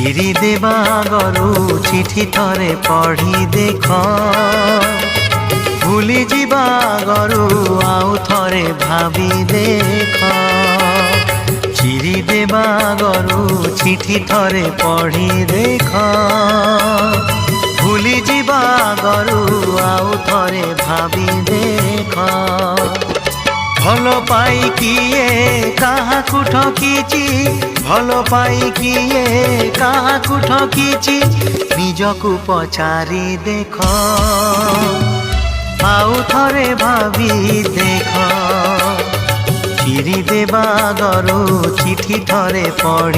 চিরি দেবা গরু চিঠি থরে পঢ়ি দেখ ভুলি যা গরু আউ থরে ভাবি দেখ চিরি দেবা গরু চিঠি থরে পঢ়ি দেখ ভুলি যা গরু আউ থরে ভাবি দেখ ভাল পাই কিয়ে কাহাকু ঠকিছি ভাল পাই কিয়ে কাহাকু ঠকিছি নিজকু পচারি দেখ আউ থরে ভাবি দেখ চিরি দেবা গরু চিঠি থরে পঢ়ি